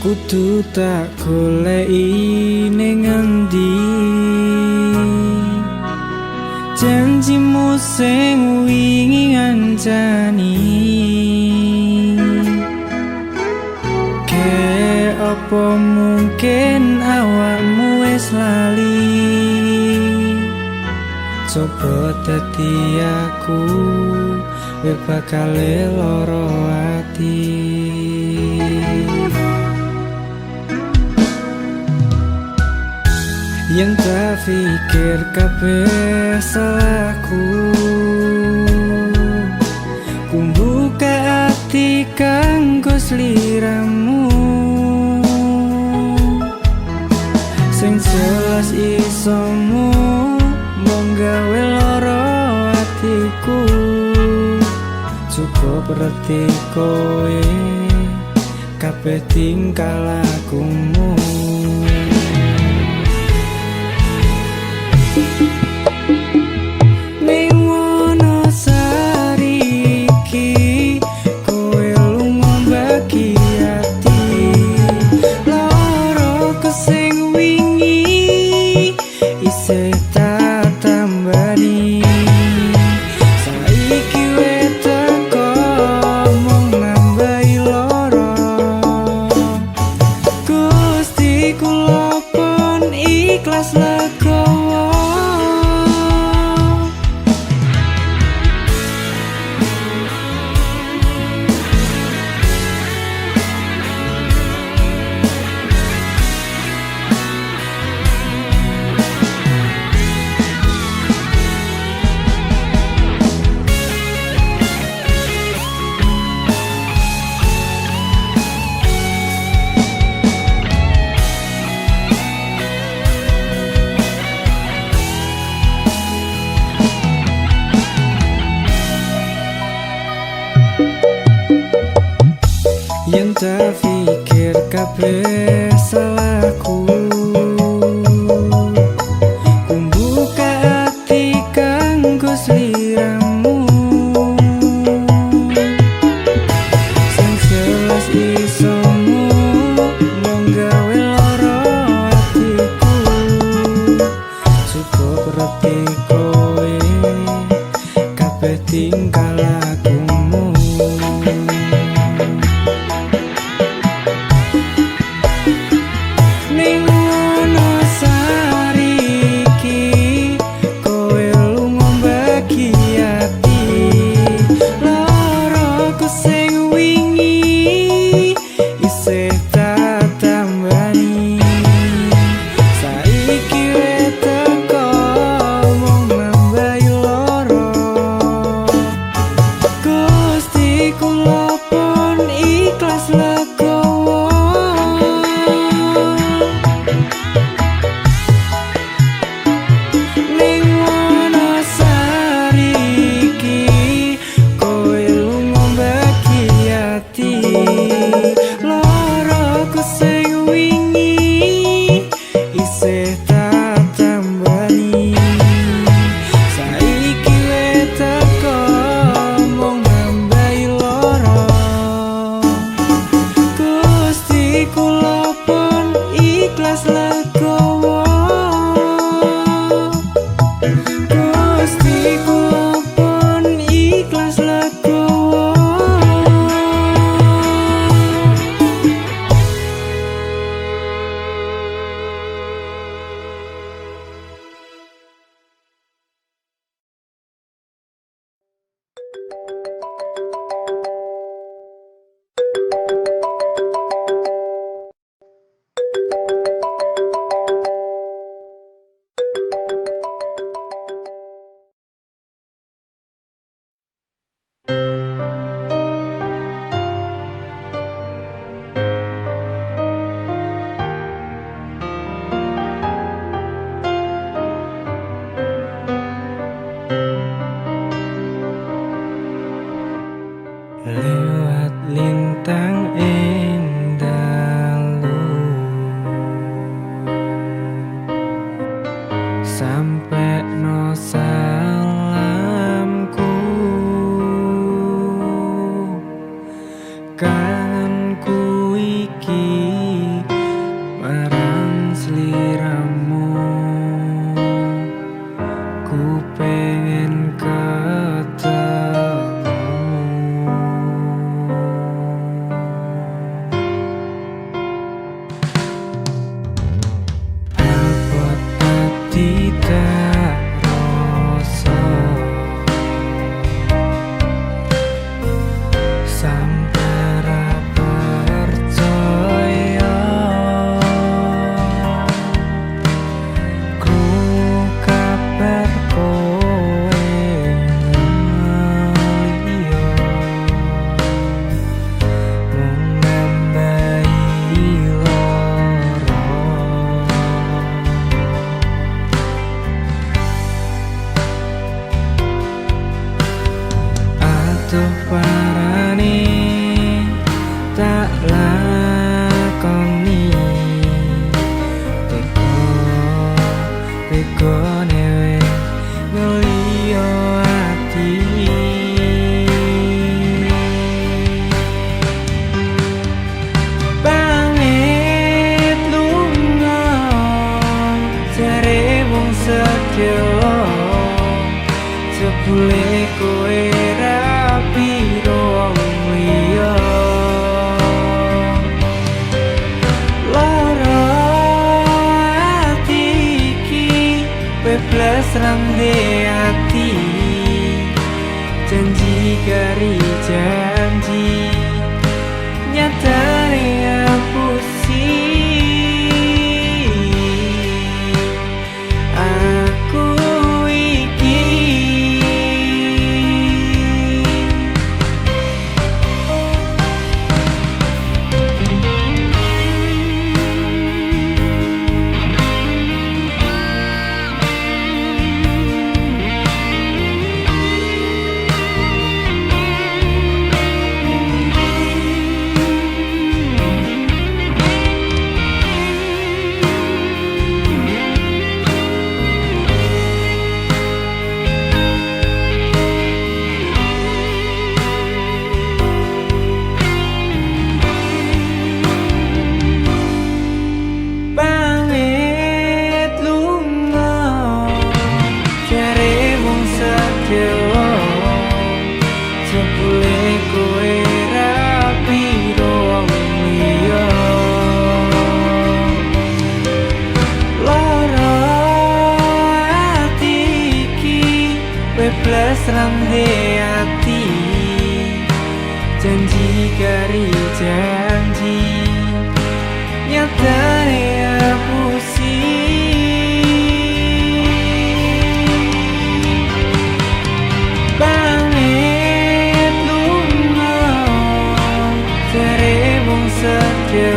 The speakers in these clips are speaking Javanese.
Kudu tak goleki ning endi janjimu sing wingi ngancani. Ke apa mungkin awakmu wis lali? Coba dadi aku we bakal lara ati. Yang tak pikir kabeh salahku, ku buka hati kanggo sliramu. Sing jelas isomu monggawe lara atiku. Cukup reti kowe kabeh tingkah lakumu. Yang tak pikir kabeh salahku, ku buka hati kanggo sliramu. Sing jelas isomu monggawe lara atiku. Cukup reti kowe kabeh tingkah lakumu. Lewat lintang endalu sampai no salamku, kangenku iki Tuh parane tak lakoni Beko newe ngelio ati Pamit lunga jare wong sedya Jebule kowe rapi wong liya Lara ati iki bebas rande ati Janji kari janji nyatane ngapusi aku iki bebas rande ati janji kari janji nyatane ngapusi pamit lunga jare wong sedya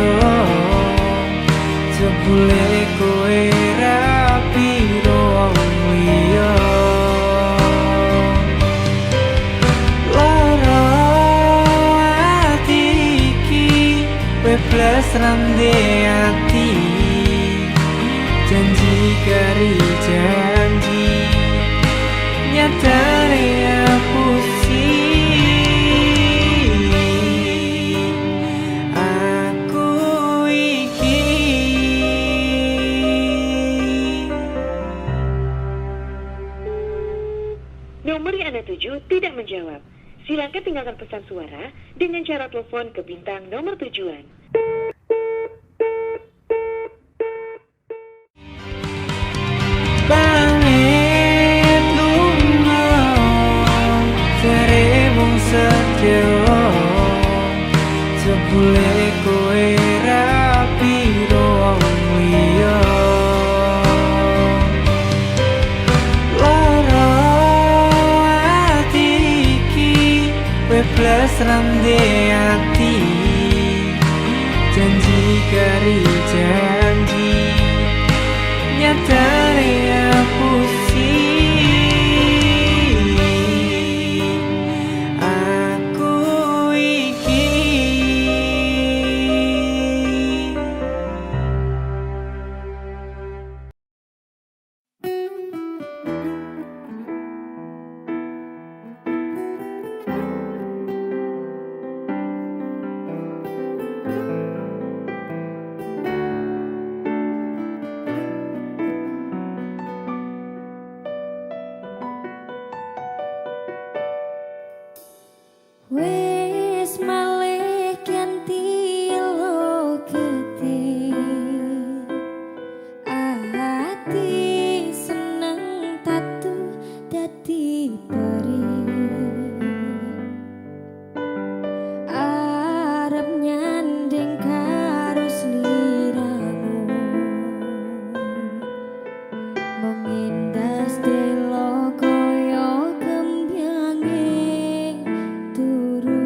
jebule kowe rapi wong liya bebas rande ati janji kari janji nyatane ngapusi aku iki Nomor yang Anda tuju tidak menjawab. Silakan tinggalkan pesan suara dengan cara telepon ke bintang nomor tujuan. Pamit lunga jare wong sedya jebule kowe rapi wong liya lara ati iki bebas rande ati janji kari janji nyatane ngapusi aku iki Wis malih ganti lo gede ati seneng tatu dadi peri arep nyanding karo sliramu mengindas delo koyo kembyange turu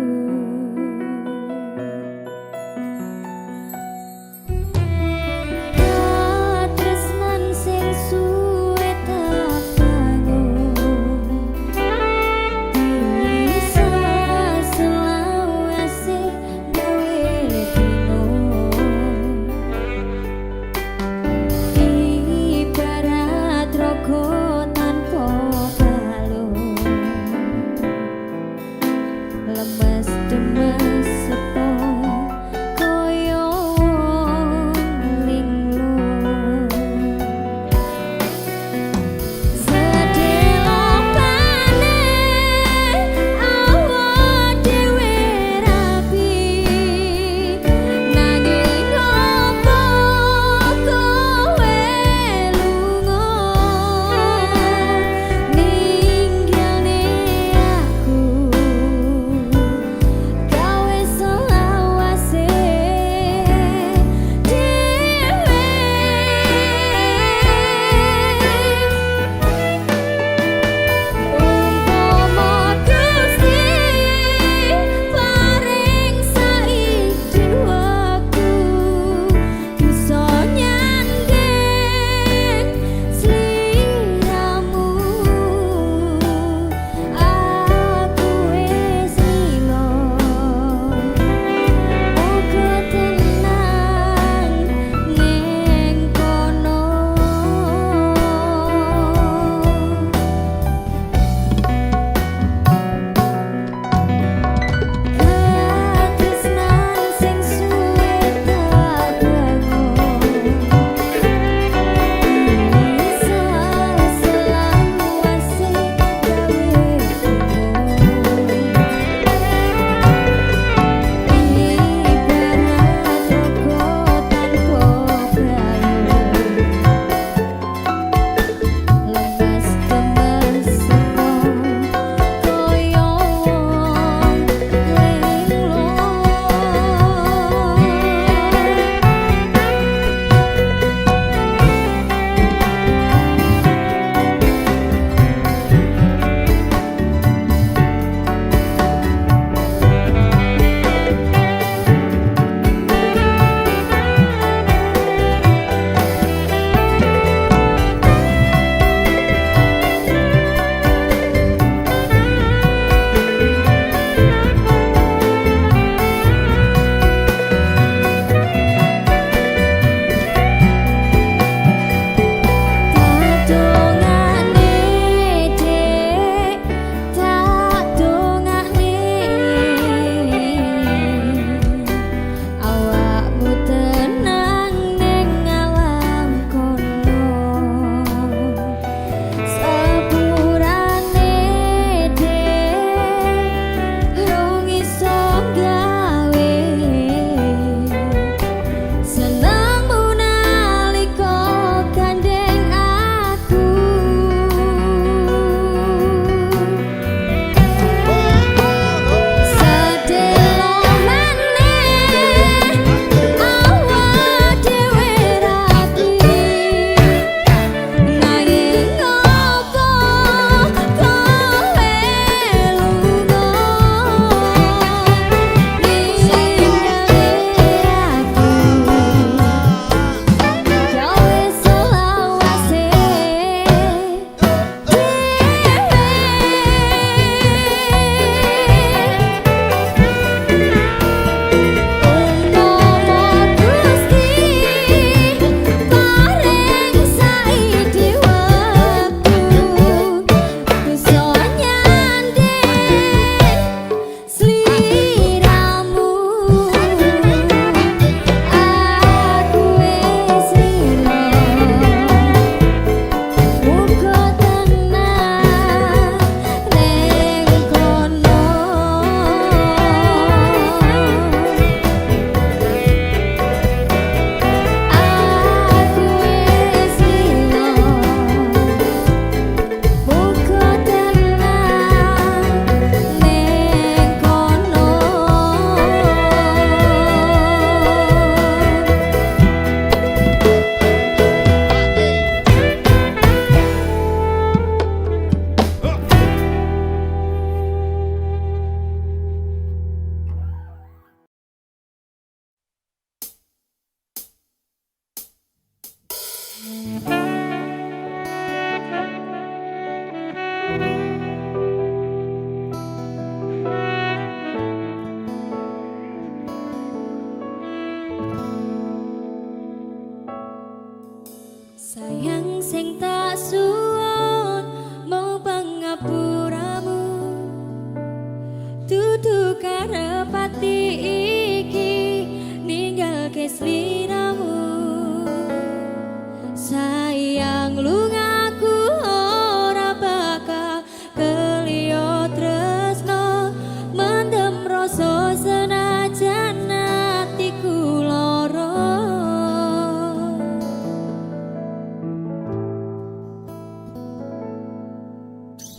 sliramu. Sayang lungaku ora bakal keliyo tresno, mendem rasa senajan atiku lara.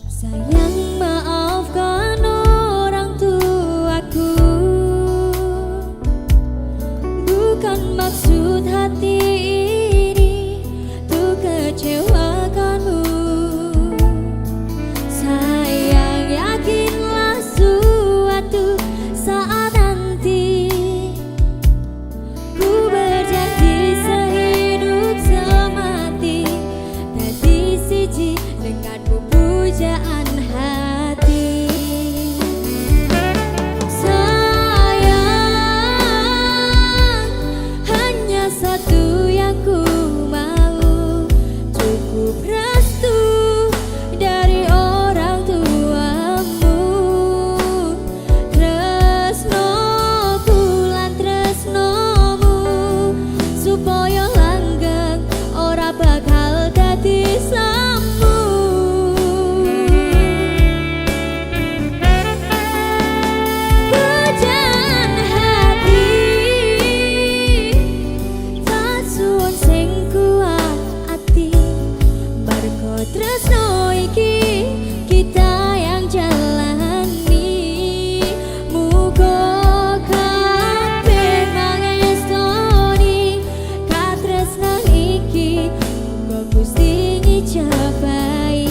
Sayang maafkan orang tuaku, bukan maksud hati ini tuh kecewakanmu. Sayang yakinlah suatu saat nanti ku berjanji sehidup semati dadi siji denganmu pujaan hati. Sayang, hanya satu yang ku mau, cukup restu dari orang tuamu. Tresnoku lan tresnomu supaya langgeng ora bakal dadi samu. Pujaan hati tak suwun sing kuat ati, mergo tresno iki kita yang jalani. Muga kabeh mangestoni katresnan iki, muga Gusti ngijabahi.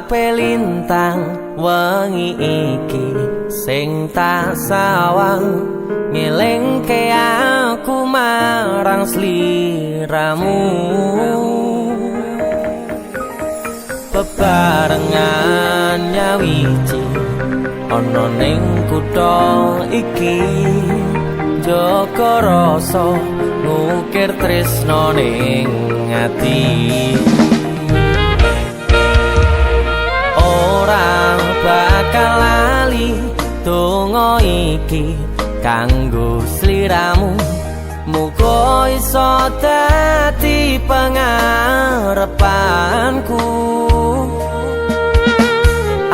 kabeh lintang wengi iki sing tak sawang ngelingke aku marang sliramu. Bebarengan nyawiji ana ning kutha iki, jaga rasa ngukir tresno ning ati. Ora bakal lali donga iki kanggo sliramu, muga iso dadi pangarepanku.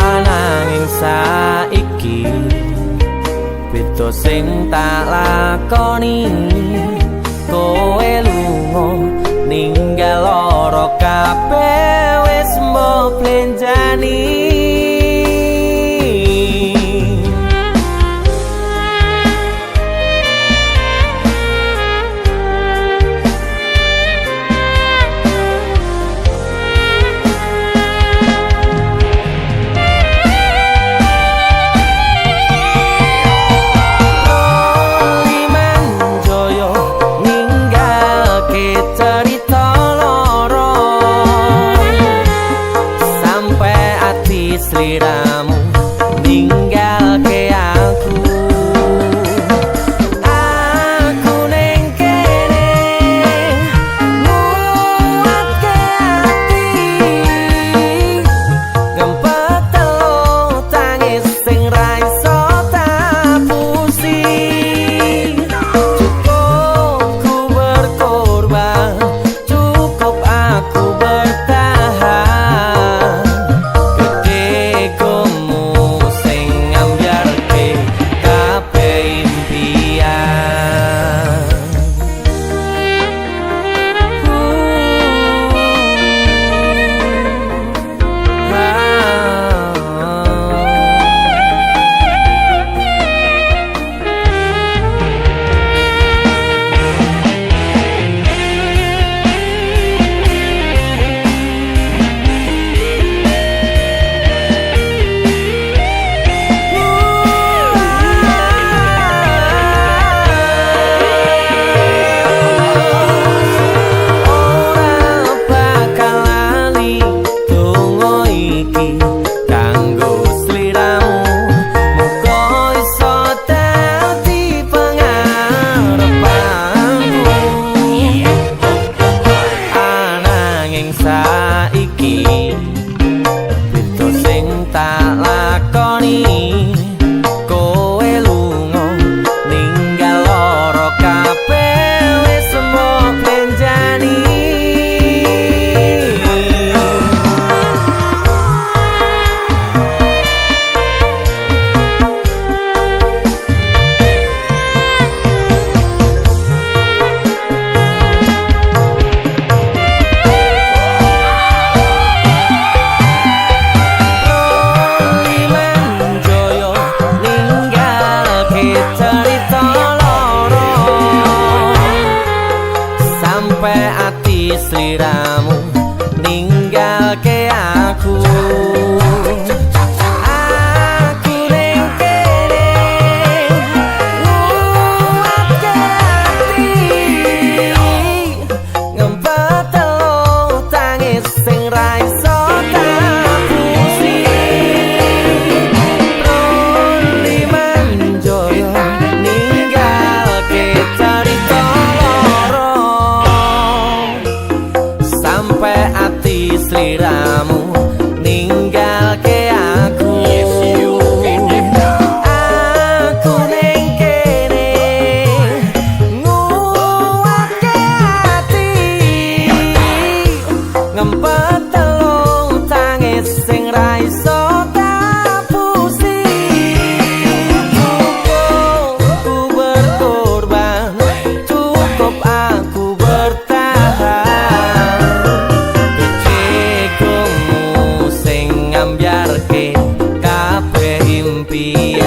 Ananging saiki beda sing tak lakoni, kowe lunga ninggal lara kabeh wis mbok blenjani. Sliramu ninggalke aku, aku ning kene nguatke ati, ngempet telu tangis sing ra iso tapusi. Cukup ku berkorban, cukup aku bertahan. Saiki beda sing tak lakoni, kowe lunga ninggal lara kabeh wis mbok blenjani. Sliramu ninggalke aku, aku ning kene nguatke ati, ngempet telu tangis sing ra iso tapusi. Roli manjoyo ninggalke carita loro, sampai ati sliramu ninggalke aku. Aku ning kene nguatke ati, ngempet telu tangis sing ra iso tapusi. Cukup ku berkorban, cukup aku bertahan. Sing ngambyarke kabeh impian.